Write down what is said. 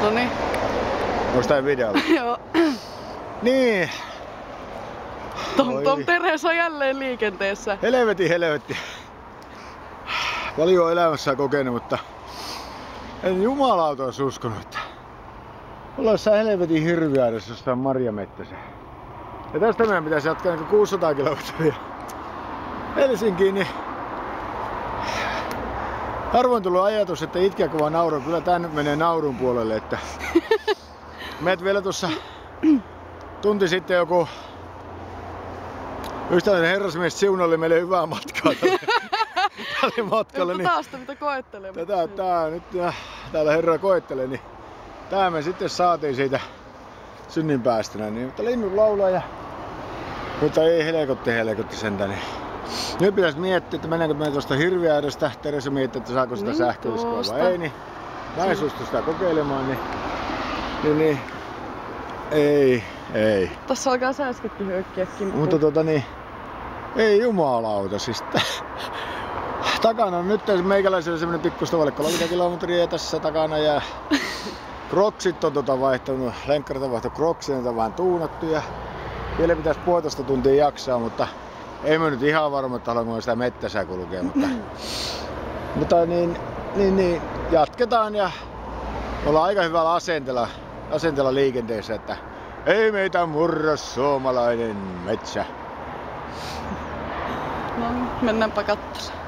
Noniin. Onks tää videolla? Joo. Niin. Tom Teres on jälleen liikenteessä. Helvetti. Paljon elämässä kokenut, mutta en jumalauta olisi uskonut, että ollaan jossain helvetin hirviö edessä jossain marjamettässä. Ja tästä meidän pitäisi jatkaa 600 kilometriä Helsinkiin, niin harvoin tullut ajatus, että itkeäkö vaan naurun. Kyllä tää nyt menee naurun puolelle, että meet vielä tuossa tunti sitten joku ystävällinen herrasmies siunaili meille hyvää matkaa tälle matkalle. Niin, taas mitä koettelee. Tää nyt täällä herra koettelee, niin tää me sitten saatiin siitä synninpäästönä. Niin, mutta linnut laulaa mutta ei helkotti sentään. Niin. Nyt pitäisi miettiä, että mennäänkö me tuosta hirviä edestä. Teresa miettii, että saako sitä sähköiskoa vai ei. Niin mä en suostu sitä kokeilemaan. Niin. Ei. Tässä alkaa sääsketkin höykkiä kimppuun. Mutta ei jumalauta siis. Takana on nyt meikäläisellä semmonen pikkustovalle 30 kilometriä tässä takana ja Crocsit on vaihtanut, lenkkarit on vaihtanut Crocsia, niitä on vähän tuunattu ja vielä pitäisi 1,5 tuntia jaksaa, mutta ei mä nyt ihan varma, että haluanko sitä mettässä kulkea, mutta niin, jatketaan ja ollaan aika hyvällä asenteella liikenteessä, että ei meitä murra suomalainen metsä. No, mennäänpä katsomaan.